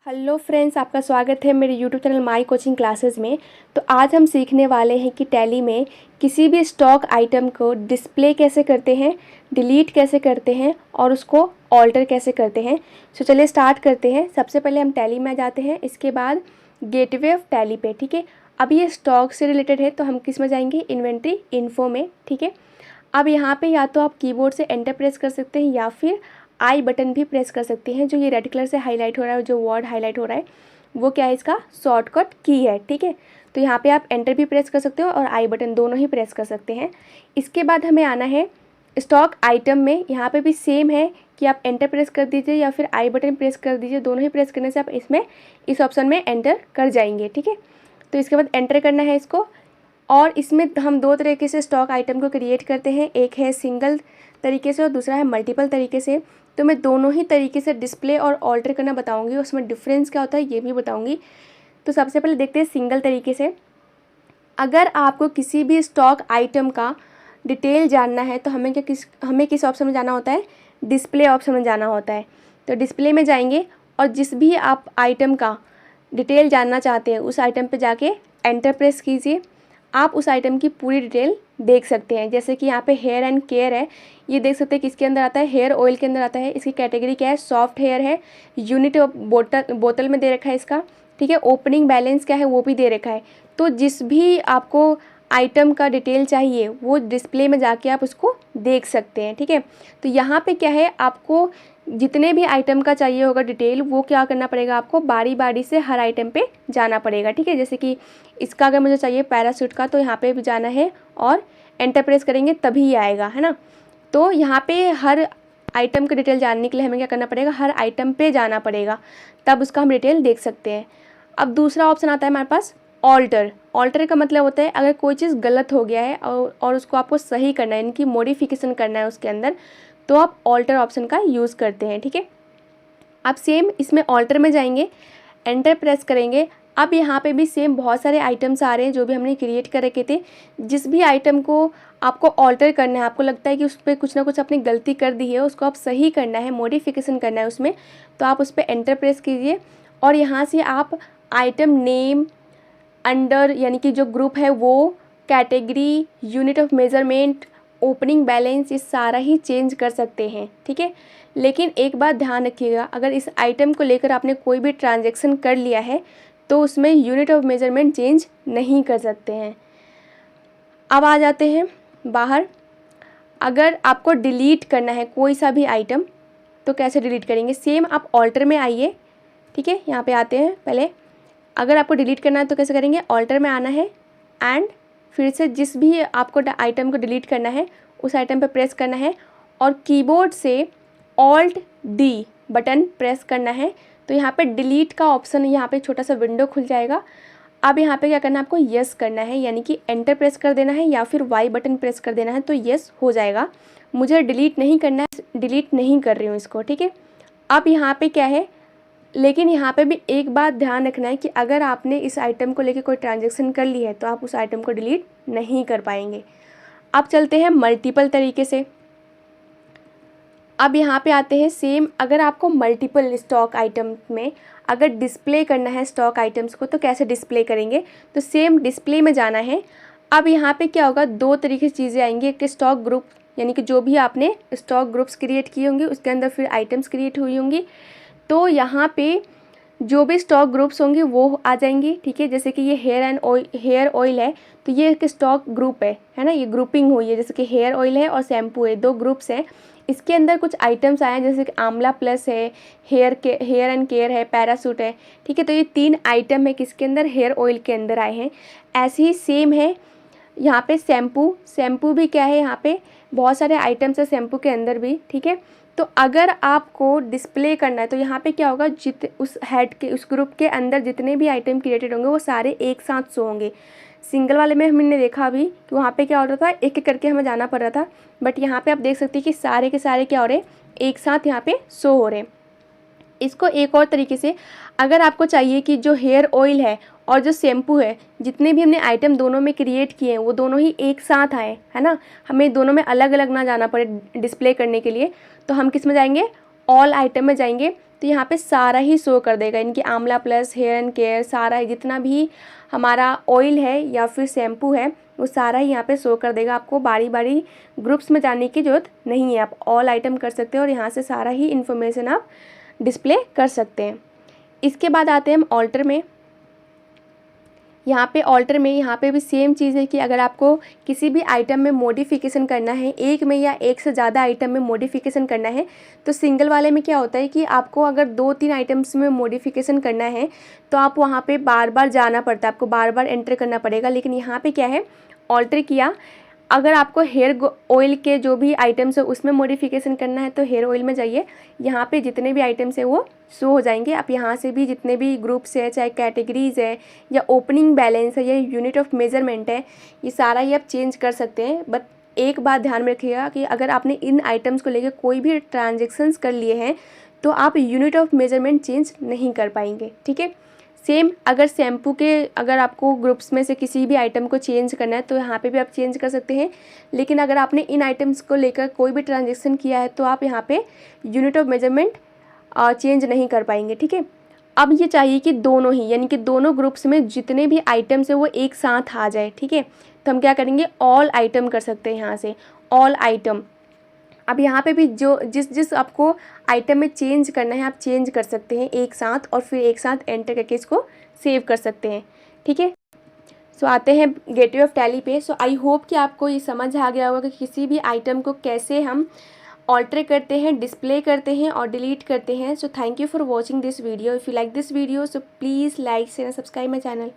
Hello friends, आपका स्वागत है मेरे YouTube channel my coaching classes में। तो आज हम सीखने वाले हैं कि टैली में किसी भी स्टॉक आइटम को डिस्प्ले कैसे करते हैं, डिलीट कैसे करते हैं और उसको ऑल्टर कैसे करते हैं। सो चलिए स्टार्ट करते हैं। सबसे पहले हम टैली में जाते हैं, इसके बाद गेटवे ऑफ टैली पे। ठीक है, अब ये स्टॉक से रिलेटेड है तो हम किस में जाएंगे, इन्वेंट्री इन्फो में। ठीक है, अब यहाँ पे या तो आप कीबोर्ड से एंटर प्रेस कर सकते हैं या फिर आई बटन भी प्रेस कर सकते हैं। जो ये रेड कलर से हाईलाइट हो रहा है, जो वर्ड हाईलाइट हो रहा है वो क्या है, इसका शॉर्टकट की है। ठीक है, तो यहाँ पे आप एंटर भी प्रेस कर सकते हो और आई बटन दोनों ही प्रेस कर सकते हैं। इसके बाद हमें आना है स्टॉक आइटम में। यहाँ पे भी सेम है कि आप एंटर प्रेस कर दीजिए या फिर आई बटन प्रेस कर दीजिए, दोनों ही प्रेस करने से आप इसमें इस ऑप्शन में एंटर कर जाएंगे। ठीक है, तो इसके बाद एंटर करना है इसको। और इसमें हम दो तरीके से स्टॉक आइटम को क्रिएट करते हैं, एक है सिंगल तरीके से और दूसरा है मल्टीपल तरीके से। तो मैं दोनों ही तरीके से डिस्प्ले और ऑल्टर करना बताऊंगी, उसमें डिफरेंस क्या होता है ये भी बताऊंगी। तो सबसे पहले देखते हैं सिंगल तरीके से। अगर आपको किसी भी स्टॉक आइटम का डिटेल जानना है तो हमें किस ऑप्शन में जाना होता है, डिस्प्ले ऑप्शन में जाना होता है। तो डिस्प्ले में जाएंगे और जिस भी आप आइटम का डिटेल जानना चाहते हैं उस आइटम पे जाके एंटर प्रेस कीजिए। आप उस आइटम की पूरी डिटेल देख सकते हैं। जैसे कि यहाँ पे हेयर एंड केयर है, ये देख सकते हैं किसके अंदर आता है, हेयर ऑयल के अंदर आता है। इसकी कैटेगरी क्या है, सॉफ्ट हेयर है। यूनिट बोतल में दे रखा है इसका। ठीक है, ओपनिंग बैलेंस क्या है वो भी दे रखा है। तो जिस भी आपको आइटम का डिटेल चाहिए वो डिस्प्ले में जाके आप उसको देख सकते हैं। ठीक है, तो यहाँ पे क्या है, आपको जितने भी आइटम का चाहिए होगा डिटेल वो क्या करना पड़ेगा, आपको बारी बारी से हर आइटम पे जाना पड़ेगा। ठीक है, जैसे कि इसका अगर मुझे चाहिए पैराशूट का तो यहाँ पे भी जाना है और एंटर प्रेस करेंगे तभी ये आएगा, है ना। तो यहाँ पे हर आइटम का डिटेल जानने के लिए हमें क्या करना पड़ेगा, हर आइटम पे जाना पड़ेगा, तब उसका हम डिटेल देख सकते हैं। अब दूसरा ऑप्शन आता है हमारे पास ऑल्टर। ऑल्टर का मतलब होता है अगर कोई चीज़ गलत हो गया है और उसको आपको सही करना है, यानी कि मॉडिफिकेशन करना है उसके अंदर, तो आप ऑल्टर ऑप्शन का यूज़ करते हैं। ठीक है, आप सेम इसमें ऑल्टर में जाएंगे, एंटर प्रेस करेंगे। अब यहाँ पे भी सेम बहुत सारे आइटम्स आ रहे हैं जो भी हमने क्रिएट कर रखे थे। जिस भी आइटम को आपको ऑल्टर करना है, आपको लगता है कि उस पर कुछ ना कुछ अपनी गलती कर दी है, उसको आप सही करना है, मॉडिफिकेशन करना है उसमें, तो आप उस पर एंटर प्रेस कीजिए और यहाँ से आप आइटम नेम, अंडर यानी कि जो ग्रुप है वो, category, unit of measurement, opening balance, ये सारा ही चेंज कर सकते हैं। ठीक है, लेकिन एक बात ध्यान रखिएगा, अगर इस आइटम को लेकर आपने कोई भी ट्रांजैक्शन कर लिया है तो उसमें यूनिट ऑफ मेजरमेंट चेंज नहीं कर सकते हैं। अब आ जाते हैं बाहर। अगर आपको डिलीट करना है कोई सा भी आइटम तो कैसे डिलीट करेंगे, सेम आप ऑल्टर में आइए। ठीक है, यहाँ पे आते हैं पहले। अगर आपको डिलीट करना है तो कैसे करेंगे, ऑल्टर में आना है एंड फिर से जिस भी आपको आइटम को डिलीट करना है उस आइटम पे प्रेस करना है और कीबोर्ड से ऑल्ट डी बटन प्रेस करना है। तो यहाँ पे डिलीट का ऑप्शन, यहाँ पे छोटा सा विंडो खुल जाएगा। अब यहाँ पे क्या करना है, आपको यस करना है, यानी कि एंटर प्रेस कर देना है या फिर वाई बटन प्रेस कर देना है तो यस हो जाएगा। मुझे डिलीट नहीं करना है, डिलीट नहीं कर रही हूँ इसको। ठीक है, अब यहाँ पे क्या है, लेकिन यहाँ पे भी एक बात ध्यान रखना है कि अगर आपने इस आइटम को लेके कोई ट्रांजैक्शन कर ली है तो आप उस आइटम को डिलीट नहीं कर पाएंगे। अब चलते हैं मल्टीपल तरीके से। अब यहाँ पे आते हैं सेम, अगर आपको मल्टीपल स्टॉक आइटम में अगर डिस्प्ले करना है स्टॉक आइटम्स को तो कैसे डिस्प्ले करेंगे, तो सेम डिस्प्ले में जाना है। अब यहाँ पे क्या होगा, दो तरीके से चीज़ें आएंगी। एक स्टॉक ग्रुप, यानी कि जो भी आपने स्टॉक ग्रुप्स क्रिएट किए होंगे उसके अंदर फिर आइटम्स क्रिएट हुई होंगी, तो यहाँ पे जो भी स्टॉक ग्रुप्स होंगे वो आ जाएंगी। ठीक है, जैसे कि ये हेयर ऑयल है तो ये एक स्टॉक ग्रुप है ना, ये ग्रुपिंग हुई है। जैसे कि हेयर ऑयल है और शैम्पू है, दो ग्रुप्स हैं। इसके अंदर कुछ आइटम्स आए हैं जैसे कि आंवला प्लस है, हेयर एंड केयर है, पैराशूट है। ठीक है, तो ये तीन आइटम है किसके अंदर, हेयर ऑयल के अंदर आए हैं। ऐसे ही सेम है यहाँ पे शैम्पू भी क्या है, यहाँ पे बहुत सारे आइटम्स है शैम्पू के अंदर भी। ठीक है, तो अगर आपको डिस्प्ले करना है तो यहाँ पे क्या होगा, उस हेड के उस ग्रुप के अंदर जितने भी आइटम क्रिएटेड होंगे वो सारे एक साथ शो होंगे। सिंगल वाले में हमने देखा अभी कि वहाँ पे क्या हो रहा था, एक एक करके हमें जाना पड़ रहा था, बट यहाँ पे आप देख सकते हैं कि सारे के सारे क्या हो रहे हैं, एक साथ यहाँ पे शो हो रहे हैं। इसको एक और तरीके से, अगर आपको चाहिए कि जो हेयर ऑयल है और जो शैम्पू है, जितने भी हमने आइटम दोनों में क्रिएट किए हैं वो दोनों ही एक साथ आए, है ना, हमें दोनों में अलग अलग ना जाना पड़े डिस्प्ले करने के लिए। तो हम किस में जाएंगे, ऑल आइटम में जाएंगे। तो यहाँ पे सारा ही शो कर देगा, इनकी आंवला प्लस हेयर एंड केयर सारा जितना भी हमारा ऑयल है या फिर शैम्पू है वो सारा ही यहाँ पे शो कर देगा। आपको बारी बारी ग्रुप्स में जाने की ज़रूरत नहीं है, आप ऑल आइटम कर सकते हैं और यहाँ से सारा ही इन्फॉर्मेशन आप डिस्प्ले कर सकते हैं। इसके बाद आते हैं हम ऑल्टर में। यहाँ पे ऑल्टर में यहाँ पे भी सेम चीज़ है कि अगर आपको किसी भी आइटम में मॉडिफिकेशन करना है, एक में या एक से ज़्यादा आइटम में मॉडिफिकेशन करना है, तो सिंगल वाले में क्या होता है कि आपको अगर 2-3 आइटम्स में मॉडिफिकेशन करना है तो आप वहाँ पे बार बार जाना पड़ता है, आपको बार बार एंटर करना पड़ेगा। लेकिन यहाँ पे क्या है, ऑल्टर किया, अगर आपको हेयर ऑयल के जो भी आइटम्स है उसमें मॉडिफिकेशन करना है तो हेयर ऑयल में जाइए, यहाँ पे जितने भी आइटम्स है वो शो हो जाएंगे। आप यहाँ से भी जितने भी ग्रुप्स है, चाहे कैटेगरीज़ है या ओपनिंग बैलेंस है या यूनिट ऑफ मेजरमेंट है, ये सारा ही आप चेंज कर सकते हैं। बट एक बात ध्यान में रखिएगा कि अगर आपने इन आइटम्स को लेकर कोई भी ट्रांजेक्शन्स कर लिए हैं तो आप यूनिट ऑफ मेजरमेंट चेंज नहीं कर पाएंगे, ठीक है। सेम अगर शैम्पू के अगर आपको ग्रुप्स में से किसी भी आइटम को चेंज करना है तो यहाँ पे भी आप चेंज कर सकते हैं। लेकिन अगर आपने इन आइटम्स को लेकर कोई भी ट्रांजेक्शन किया है तो आप यहाँ पे यूनिट ऑफ मेजरमेंट चेंज नहीं कर पाएंगे, ठीक है। अब ये चाहिए कि दोनों ही, यानी कि दोनों ग्रुप्स में जितने भी आइटम्स है वो एक साथ आ जाए, ठीक है। तो हम क्या करेंगे, ऑल आइटम कर सकते हैं यहाँ से, ऑल आइटम। अब यहाँ पे भी जो जिस आपको आइटम में चेंज करना है आप चेंज कर सकते हैं एक साथ, और फिर एक साथ एंटर करके इसको सेव कर सकते हैं, ठीक है। सो आते हैं गेटवे ऑफ टैली पे। सो आई होप कि आपको ये समझ आ गया होगा कि किसी भी आइटम को कैसे हम ऑल्टर करते हैं, डिस्प्ले करते हैं और डिलीट करते हैं। So thank you for watching this video. If you like this video so please like share and subscribe my channel.